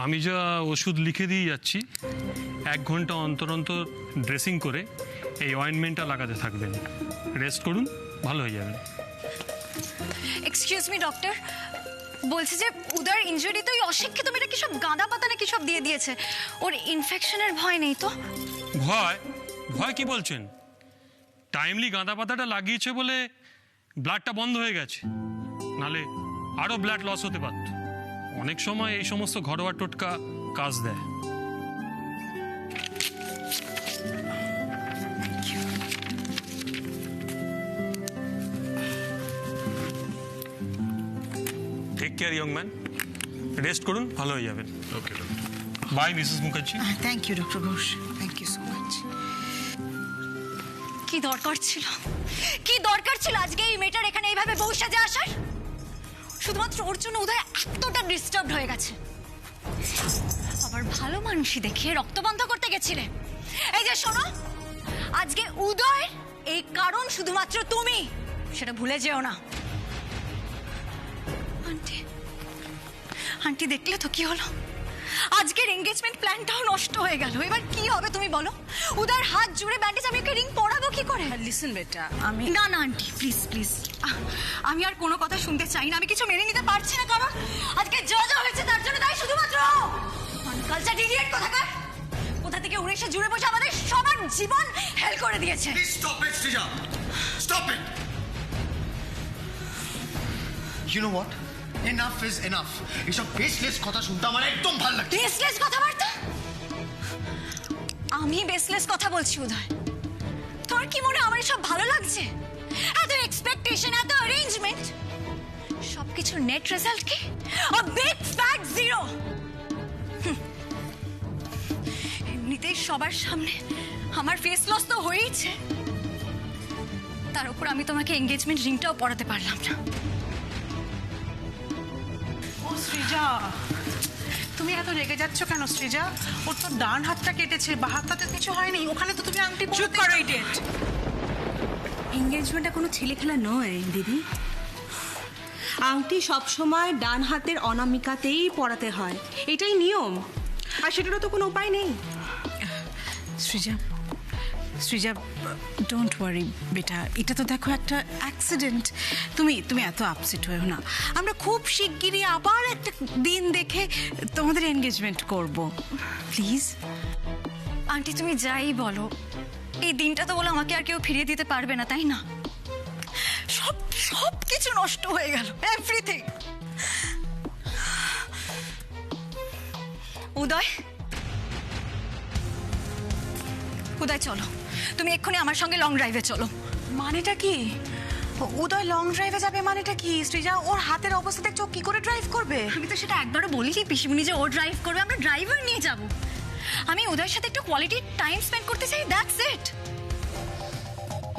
আমি যা ওষুধ লিখে দিয়ে যাচ্ছি 1 ঘন্টা অন্তর অন্তর ড্রেসিং করে এই অয়েন্টমেন্টটা লাগাতে থাকবেন। রেস্ট করুন, ভালো হয়ে যাবেন। এক্সকিউজ মি ডক্টর, বলছি যে উদয়ের ইনজুরি তো ওই অশিক্ষিত মেয়েটা কি সব গাঁদা পাতা নাকি সব দিয়ে দিয়েছে, ওর ইনফেকশনের ভয় নেই তো? ভয় ভয় কি বলছেন? টাইমলি গাঁদা পাতাটা লাগিয়েছে বলে ব্লাডটা বন্ধ হয়ে গেছে, নালে আরও ব্লাড লস হতে পারত। অনেক সময় এই সমস্ত ঘরোয়া টোটকা কাজ দেয়। Take care young man, rest করুন, ভালো হয়ে যাবেন। Okay doctor. Bye Mrs Mukherjee. Thank you doctor Ghosh, thank you so much. কি দরকার ছিল, কি দরকার ছিল আজকে এই মেয়েটার এখানে এইভাবে বউ সাজে আসার? শুধুমাত্র ওর জন্য উদয় এতটা ডিস্টার্বড হয়ে গেছে। আবার ভালো মানুষই দেখিয়ে রক্ত বন্ধ করতে গেছিলে। এই যে শোনো, আজকে উদয় এই কারণ শুধুমাত্র তুমি, সেটা ভুলে যেও না। আন্টি, আন্টি দেখলে তো কি হলো? আজকের এঙ্গেজমেন্ট প্ল্যানটাও নষ্ট হয়ে গেল। এবার কি হবে তুমি বলো? উদয়ের হাত জুড়ে ব্যান্ডেজ, আমি ওকে রিং পরাবো কি করে? লিসেন বেটা, আমি না না আন্টি, প্লিজ প্লিজ, আমি আর কোনো কথা শুনতে চাই না। আমি কিছু মেনে নিতে পারছি না, কারণ আজকে যা যা হয়েছে তার জন্য দায়ী শুধুমাত্র কালচার ইডিয়েট কোথাকার। কোথা থেকে উড়ে এসে জুড়ে বসে আমাদের সবার জীবন হেল করে দিয়েছে। Stop it, Srija! Stop it! You know what? Enough is enough. এসব বেসলেস কথা শুনতে আমার একদম ভালো লাগছে। বেসলেস কথাবার্তা? আমি বেসলেস কথা বলছি উদয়? তোর কি মনে আমার সব ভালো লাগছে? এত এক্সপেকটেশন, এত অ্যারেঞ্জমেন্ট, সবকিছুর নেট রেজাল্ট কি? A big fat zero. এমনিতেই সবার সামনে আমার ফেস লস তো হয়েইছে, তার উপর আমি তোমাকে এঙ্গেজমেন্ট রিংটাও পরাতে পারলাম না। ও সৃজা, তুমি এত রেগে যাচ্ছ কেন সৃজা? ওর তো ডান হাতটা কেটেছে, বা হাতটাতে কিছু হয়নি। ওখানে তো তুমি আংটি পরে। চুপ করো ইডিয়েট। এঙ্গেজমেন্টটা কোনো ছেলে খেলা নয় দিদি। আংটি সবসময় ডান হাতের অনামিকাতেই পরাতে হয়, এটাই নিয়ম। আর সেটারও তো কোনো উপায় নেই। সৃজা, সৃজা, ডোন্ট ওয়ারি বেটা, এটা তো দেখো একটা অ্যাক্সিডেন্ট। তুমি এত আপসেট হয়েও না। আমরা খুব শিগগিরই আবার একটা দিন দেখে তোমাদের এনগেজমেন্ট করব, প্লিজ। আন্টি তুমি যাই বলো, এই দিনটা তো বলে আমাকে আর কেউ ফিরিয়ে দিতে পারবে না, তাই না? সব সব কিছু নষ্ট হয়ে গেল, এভরিথিং। উদয়, উদয় চলো, তুমি এক্ষুনি আমার সঙ্গে লং ড্রাইভে চলো। মানেটা কি? উদয় লং ড্রাইভে যাবে মানেটা কি সৃজা? ওর হাতের অবস্থা দেখছো, কি করে ড্রাইভ করবে? আমি তো সেটা একবারও বলিনি পিসিমণি যে ও ড্রাইভ করবে, আমরা ড্রাইভার নিয়ে যাব। আমি উদয়ের সাথে একটু কোয়ালিটি টাইম স্পেন্ড করতে চাই, দ্যাটস ইট।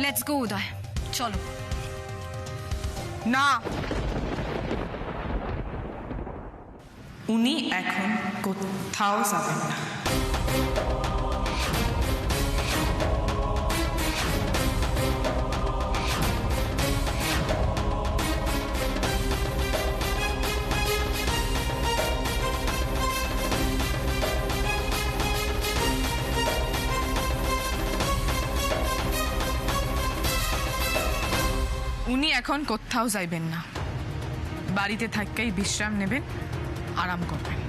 লেটস গো উদয়, চলো। না, উনি এখন কোথাও যাবেন না। উনি এখন কোথাও যাইবেন না, বাড়িতে থাকতেই বিশ্রাম নেবেন, আরাম করবেন।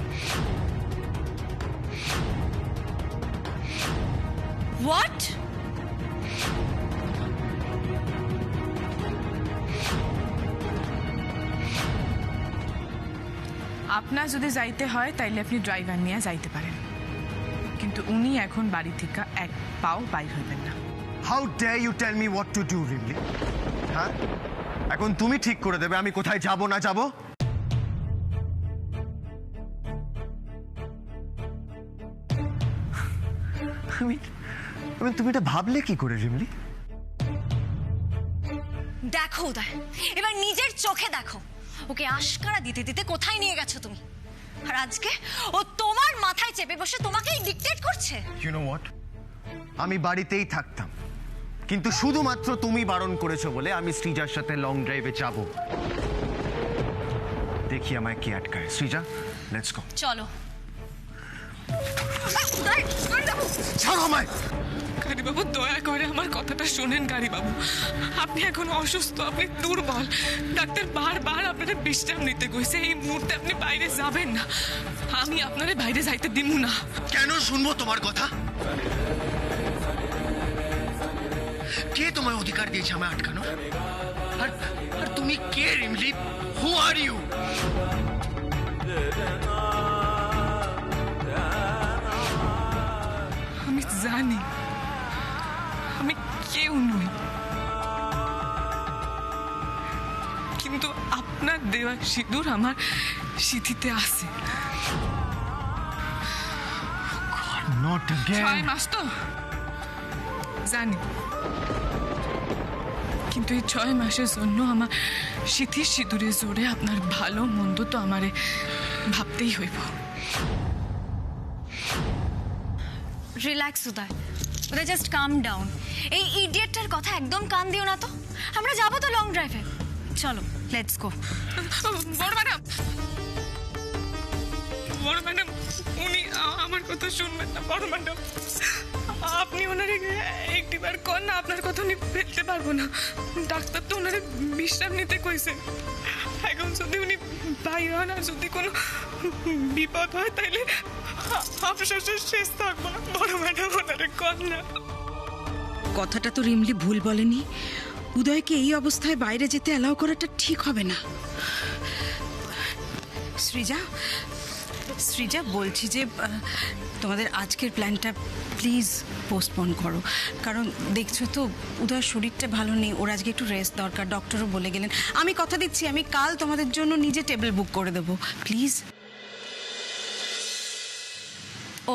হোয়াট? আপনার যদি যাইতে হয় তাইলে আপনি ড্রাইভার নিয়ে যাইতে পারেন, কিন্তু উনি এখন বাড়ি থেকে এক পাও বাইর হইবেন না। How dare you tell me what to do, Rimli? হ্যাঁ, এখন তুমি ঠিক করে দেবে আমি কোথায় যাব না যাব। তুমি এটা ভাবলে কি করে রিমলি? দেখো উদয়, এবার নিজের চোখে দেখো, ওকে আশকারা দিতে দিতে কোথায় নিয়ে গেছো তুমি। আর আজকে ও তোমার মাথায় চেপে বসে তোমাকেই ডিক্টেট করছে। You know what? আমি বাড়িতেই থাকতাম, কিন্তু শুধুমাত্র তুমি বারণ করেছো বলে আমি সৃজার সাথে লং ড্রাইভে যাব। দেখি আমায় কি আটকায়। Srija, let's go. চলো। ছাড়ো আমায়। কালীবাবু দয়া করে আমার কথাটা শোনেন। কালীবাবু আপনি এখন অসুস্থ, আপনি দুর্বল। ডাক্তার বারবার আপনারা বিশ্রাম নিতে কইছে। এই মুহূর্তে আপনি বাইরে যাবেন না। আমি আপনারে বাইরে যাইতে দিব না। কেন শুনবো তোমার কথা? কে তোমায় অধিকার দিয়েছে আমায় আটকানোর? আর আর তুমি কে রিমলি? হু আর ইউ? আমি জানি আমি কেউ নই, কিন্তু আপনার দেওয়া সিঁদুর আমার সিঁথিতে আছে। Not again. 6 মাস তো জানি, কিন্তু এই 6 মাসের জন্য আমার সিঁথির সিঁদুরে জোরে আপনার ভালো মন্দ তো আমারে ভাবতেই হইব। রিল্যাক্স উদয়, উদয় জাস্ট কাম ডাউন। এই ইডিয়েটটার কথা একদম কান দিও না তো। আমরা যাবো তো লং ড্রাইভে, চলো লেটস গো। বড় ম্যাডাম, বড় ম্যাডাম, উনি আমার কথা শুনবেন না। বড় ম্যাডাম, আপনি ওনারে একটিবার কর না, আপনার কথা উনি ফেলতে পারবো না। ডাক্তার তো ওনারে বিশ্রাম নিতে কইছেন। এখন যদি উনি বাইরে হন আর যদি কোনো বিপদ হয় তাইলে আফসোসের শেষ থাকবো না। বড় ম্যাডাম, ওনারে কর না। কথাটা তো রিমলি ভুল বলেনি। উদয়কে এই অবস্থায় বাইরে যেতে অ্যালাউ করাটা ঠিক হবে না। সৃজা, সৃজা বলছি যে তোমাদের আজকের প্ল্যানটা প্লিজ পোস্টপোন করো। কারণ দেখছো তো উদয়ের শরীরটা ভালো নেই, ওর আজকে একটু রেস্ট দরকার, ডক্টরও বলে গেলেন। আমি কথা দিচ্ছি আমি কাল তোমাদের জন্য নিজে টেবিল বুক করে দেবো, প্লিজ।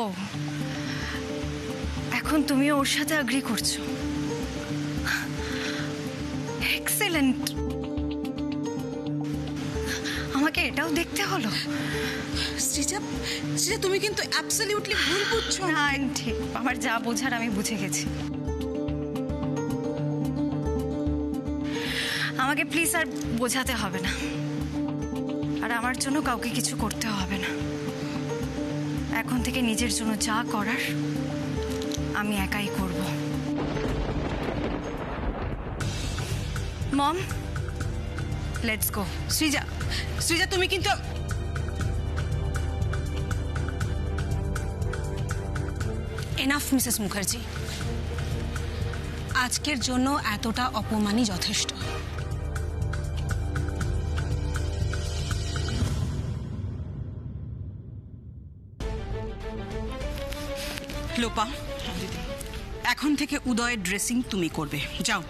ও, এখন তুমিও ওর সাথে এগ্রি করছো? এক্সেলেন্ট। আমাকে এটাও দেখতে হলো। সৃজা, সৃজা তুমি কিন্তু অ্যাবসলিউটলি ভুল বুঝছো। না ঠিক, আমার যা বোঝার আমি বুঝে গেছি। আমাকে প্লিজ আর বোঝাতে হবে না, আর আমার জন্য কাউকে কিছু করতে হবে না। এখন থেকে নিজের জন্য যা করার আমি একাই করব। মম, লেটস গো। সৃজা, সৃজা তুমি কিন্তু এনাফ মিসেস মুখার্জি, আজকের জন্য এতটা অপমানই যথেষ্ট। লোপা, এখন থেকে উদয়ের ড্রেসিং তুমি করবে। যাও,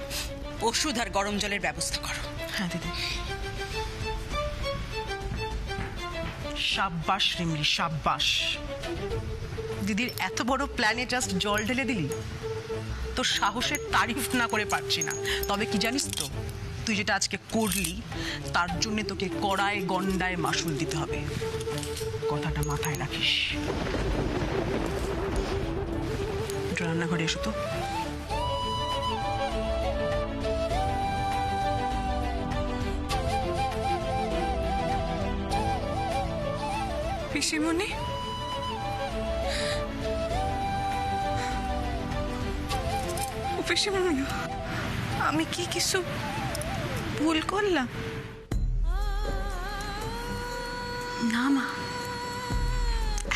ওষুধ আর গরম জলের ব্যবস্থা করো। হ্যাঁ দিদি। সাব্বাস রিমলি, সাব্বাস। দিদির এত বড় প্ল্যানে জাস্ট জল ঢেলে দিলি। তোর সাহসের তারিফ না করে পারছি না। তবে কি জানিস তো, তুই যেটা আজকে করলি তার জন্য তোকে কড়ায় গন্ডায় মাসুল দিতে হবে। কথাটা মাথায় রাখিস। রান্নাঘরে এসো তো। পিসিমণি, পিসিমণি, আমি কি কিছু ভুল করলাম? না মা,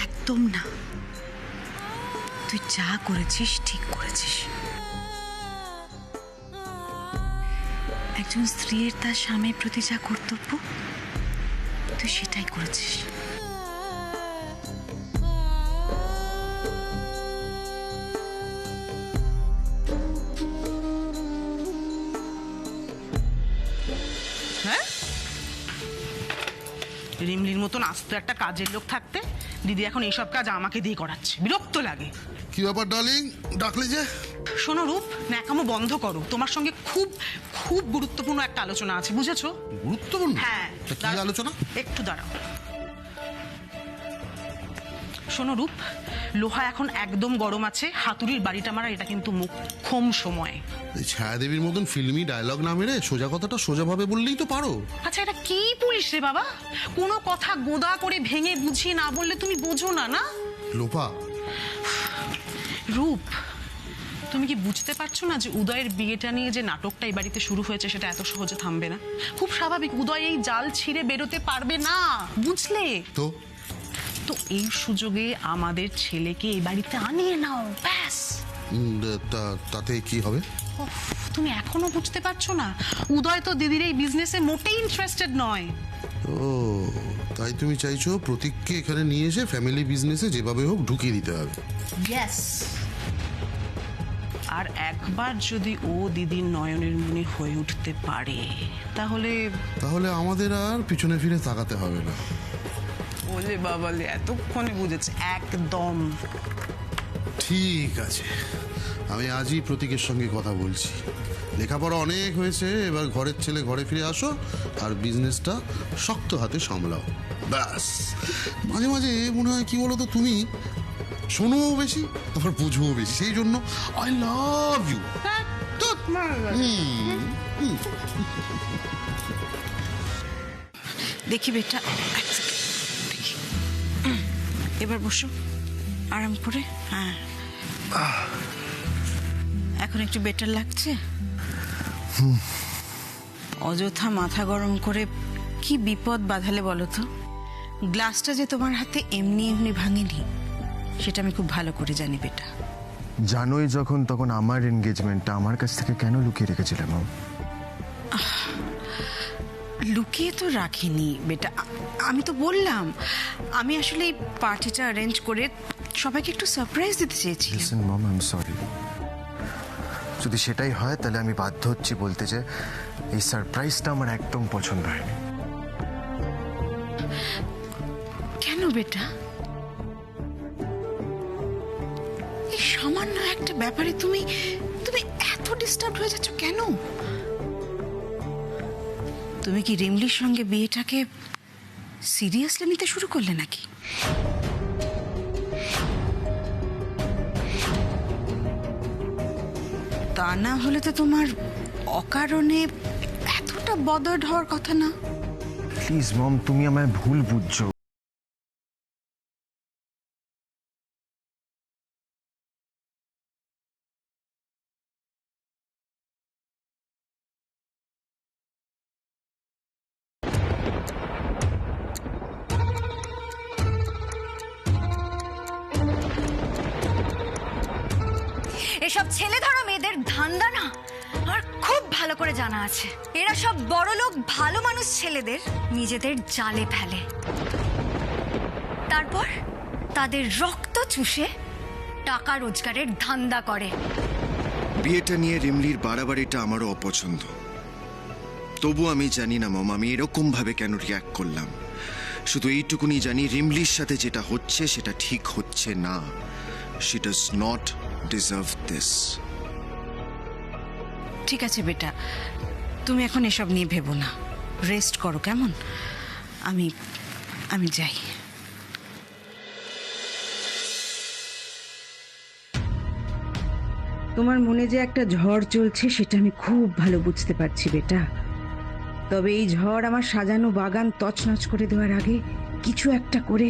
একদম না। তুই যা করেছিস ঠিক করেছিস। একজন স্ত্রীর তার স্বামীর প্রতি যা কর্তব্য তুই সেটাই করেছিস। হ্যাঁ, রিমলির মতন আস্ত একটা কাজের লোক থাকতে দিদি এখন এইসব কাজ আমাকে দিয়ে করাচ্ছে। বিরক্ত লাগে। কি ব্যাপার ডার্লিং, ডাকলে যে? শোনো রূপ, ন্যাকামো বন্ধ করো। তোমার সঙ্গে খুব খুব গুরুত্বপূর্ণ একটা আলোচনা আছে, বুঝেছো? গুরুত্বপূর্ণ? হ্যাঁ। তা কি আলোচনা? একটু দাঁড়াও। শোনো রূপ, লোহা এখন একদম গরম আছে। হাতুড়ির বাড়িটা মারা এটা কিন্তু মোক্ষম সময়। এই ছায়াদেবীর মতন ফিল্মি ডায়লগ না মেরে সোজা কথাটা সোজাভাবে বললেই তো পারো। আচ্ছা, এটা কি পুলিশ রে বাবা? কোনো কথা গোদা করে ভেঙে বুঝিয়ে না বললে তুমি বোঝো না, না? লোপা, রূপ, তুমি কি বুঝতে পারছো না যে উদয়ের বিয়েটা নিয়ে যে নাটকটা এই বাড়িতে শুরু হয়েছে সেটা এত সহজে থামবে না? খুব স্বাভাবিক, উদয় এই জাল ছিঁড়ে বেরোতে পারবে না, বুঝলে? তো এই সুযোগে আমাদের ছেলেকে এই বাড়িতে আনিয়ে নাও, ব্যাস। তাতে কি হবে? তুমি এখনো বুঝতে পারছো না? উদয় তো দিদির এই বিজনেসে মোটেই ইন্টারেস্টেড নয়। ও, তাই তুমি চাইছো প্রতীককে এখানে নিয়ে এসে ফ্যামিলি বিজনেসে যেভাবে হোক ঢুকিয়ে দিতে হবে? ইয়েস। আর একবার যদি ও দিদির নয়নের মনি হয়ে উঠতে পারে তাহলে আমাদের আর পিছনে ফিরে তাকাতে হবে না। ওলে বাবালে, এতক্ষণে বুঝেছে একদম। ঠিক আছে, আমি আজই প্রতীকের সঙ্গে কথা বলছি। লেখাপড়া অনেক হয়েছে, এবার ঘরের ছেলে ঘরে ফিরে আসো আর বিজনেসটা শক্ত হাতে সামলাও, ব্যাস। মাঝে মাঝে মনে হয় কি বলো তো, তুমি শোনোও বেশি আবার বুঝবো বেশি, সেই জন্য আই লাভ ইউ। দেখি বেটা, দেখি। এবার বসো আরাম করে। হ্যাঁ, এখন একটু বেটার লাগছে? অযথা মাথা গরম করে কি বিপদ বাঁধালে বলো তো? গ্লাসটা যে তোমার হাতে এমনি এমনি ভাঙেনি, সেটা আমি খুব ভালো করে জানি বেটা। জানোই যখন, তখন আমার এনগেজমেন্টটা আমার কাছ থেকে কেন লুকিয়ে রেখেছিলে মা? লুকিয়ে তো রাখিনি বেটা, আমি তো বললাম আমি আসলে এই পার্টিটা অ্যারেঞ্জ করে সবাইকে একটু সারপ্রাইজ দিতে চেয়েছি। Listen mom, I am sorry. যদি সেটাই হয় তাহলে আমি বাধ্য হচ্ছি বলতে যে এই সারপ্রাইজটা আমার একদম পছন্দ হয়নি। কেন বেটা? এই সামান্য একটা ব্যাপারে তুমি এত ডিস্টার্ব হয়ে যাচ্ছ কেন? তুমি কি রিমলির সঙ্গে বিয়েটাকে সিরিয়াসলি নিতে শুরু করলে নাকি? তা না হলে তো তোমার অকারণে এতটা বদর হওয়ার কথা না। প্লিজ মম, তুমি আমায় ভুল বুঝছো। এসব ছেলে ধরা মেয়েদের ধান্দা না আর খুব ভালো করে জানা আছে। এরা সব বড়লোক ভালো মানুষ ছেলেদের নিজেদের জালে ফেলে, তারপর তাদের রক্ত চুষে টাকা রোজগারের ধান্দা করে। বিয়েটা নিয়ে রিমলির বাড়াবাড়িটা আমারও অপছন্দ। তবু আমি জানি না মম, আমি এরকম ভাবে কেন রিয়াক্ট করলাম। শুধু এইটুকুনি জানি, রিমলির সাথে যেটা হচ্ছে সেটা ঠিক হচ্ছে না। She does not deserve this. ঠিক আছে বেটা, তুমি এখন এসব নিয়ে ভেবো না, রেস্ট করো কেমন? আমি যাই। তোমার মনে যে একটা ঝড় চলছে সেটা আমি খুব ভালো বুঝতে পারছি বেটা। তবে এই ঝড় আমার সাজানো বাগান তছনছ করে দেওয়ার আগে কিছু একটা করে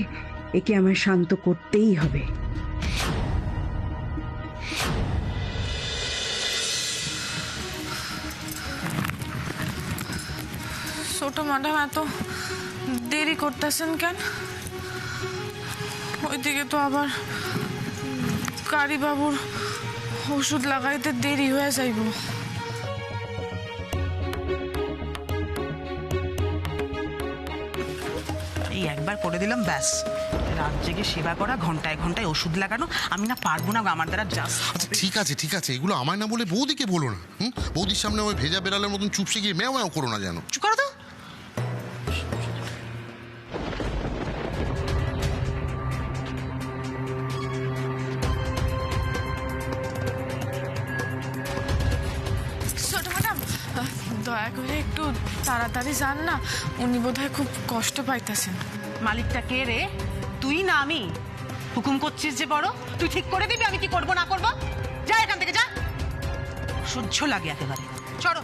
একে আমায় শান্ত করতেই হবে। ছোট ম্যাডাম এত দেরি করতেছেন কেন? ওইদিকে তো আবার কারি বাবুর ওষুধ লাগাইতে দেরি হয়ে যাইব। এই একবার করে দিলাম, ব্যাস। রাত জেগে সেবা করা, ঘন্টায় ঘন্টায় ওষুধ লাগানো, আমি না পারবো না, আমার দ্বারা জাস্ট। আচ্ছা ঠিক আছে, এগুলো আমায় না বলে বৌদিকে বলো না। বৌদির সামনে ওই ভেজা বেড়ালের মতন চুপসে গিয়ে ম্যাও ম্যাও করো না যেন। চুপ করো তো। ছোট ম্যাডাম, দয়া করে একটু তাড়াতাড়ি যান না, উনি বোধহয় খুব কষ্ট পাইতেছেন। মালিকটা কে রে? তুই না আমি? হুকুম করছিস যে বড়, তুই ঠিক করে দিবি আমি কি করব না করব? যা এখান থেকে, যা। সহ্য লাগে একেবারে। চলো।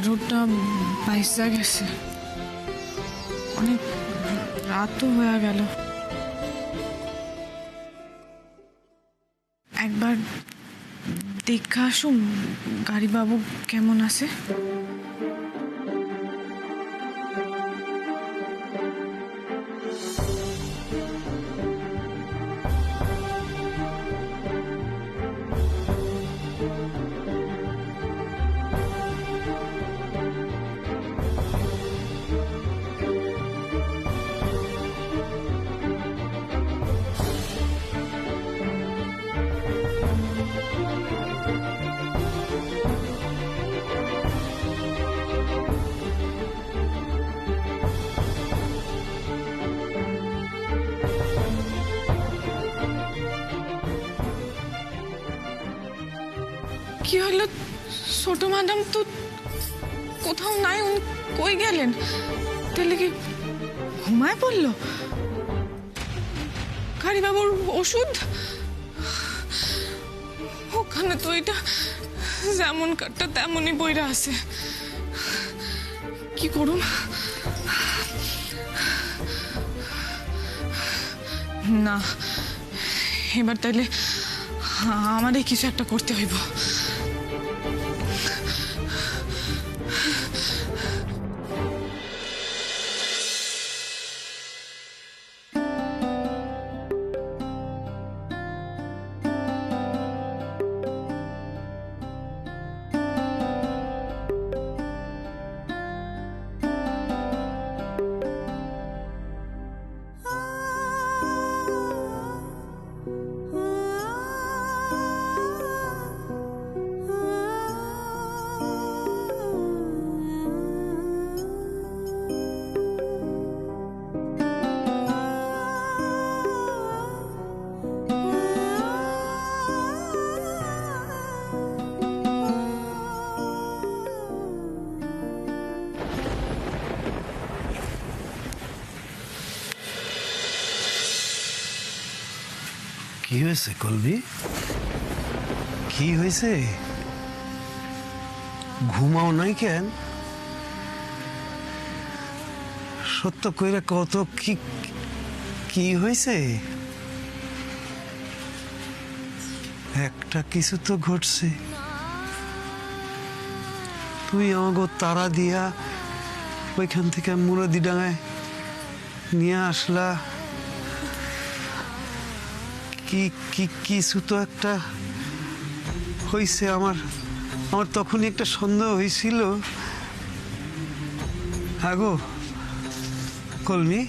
12টা 22 গেছে, অনেক রাতও হয়ে গেল। একবার দেখা আসুন গাড়ি বাবু কেমন আছে। কি হলো ছোট ম্যাডাম তো কোথাও নাই, উনি কই গেলেন? তাহলে কি ঘুমায় পড়লো? গাড়ি বাবুর ওষুধ ওখানে তো এটা যেমন কাটটা তেমনই বইরা আছে, কি করুম? না, এবার তাইলে আমাদের কিছু একটা করতে হইব। কি হয়েছে কলবি? কি হয়েছে? ঘুমাও নাই কেন? সত্য কইরা কত কি কি হয়েছে? একটা কিছু তো ঘটছে। তুই আমাকে তারা দিয়া ওইখান থেকে মুরদি ডাঙায় নিয়ে আসলা, কি কি কিছু তো একটা হয়েছে। আমার তখনই একটা সন্দেহ হয়েছিল। আগো কলমি,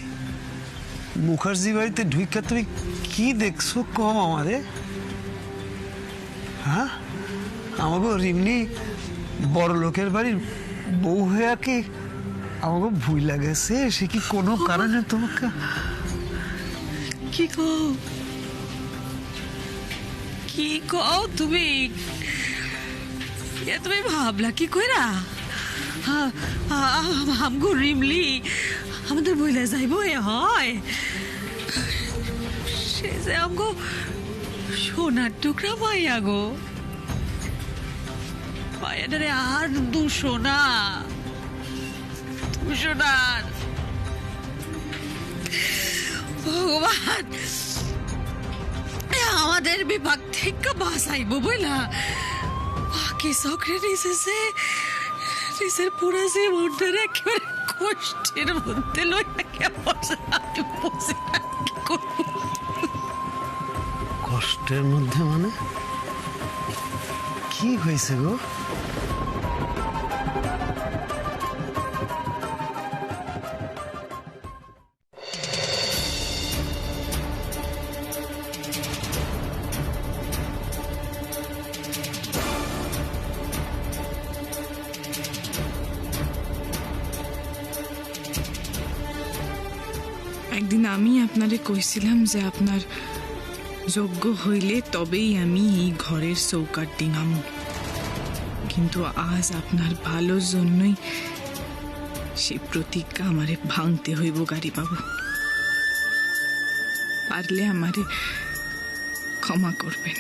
মুখার্জি বাড়িতে ঢুইকা তুমি কি দেখছো কম আমারে? হ্যাঁ, আমাকে রিমনি বড় লোকের বাড়ির বউ হয়ে কি আমাকে ভুল লাগেছে? সে কি কোনো কারণে তোমাকে কি কও? কি কও তুমি? তুমি ভাবলা কি কইরা আমগো রিমলি আমাদের বইলা যাইব? এ হয় সে যে আমগো সোনার টুকরা মাইয়া গো, মায়াটারে আর দুশোনার ভগবান আমাদের বিভাগ থেকে বাঁচাইব বইলা বাকি চক্রে নিজের পুরো জীবনটার একেবারে কষ্টের মধ্যে কষ্টের মধ্যে মানে কি হয়েছে গো? একদিন আমি আপনারে কইছিলাম যে আপনার যোগ্য হইলে তবেই আমি এই ঘরের চৌকাট ডিঙাম, কিন্তু আজ আপনার ভালোর জন্যই সেই প্রতিজ্ঞা আমারে ভাঙতে হইব গাড়ি বাবু। পারলে আমারে ক্ষমা করবেন।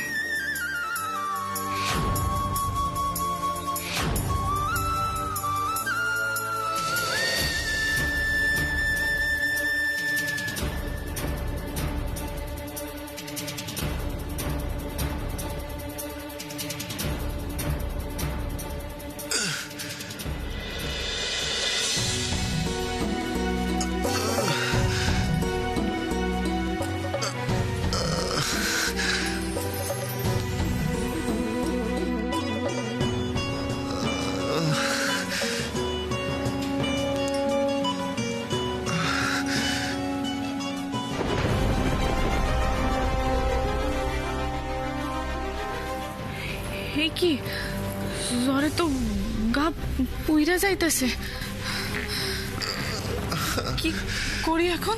হে কি জ্বরে তো গা পুইরা যাইতেছে, কি করি এখন?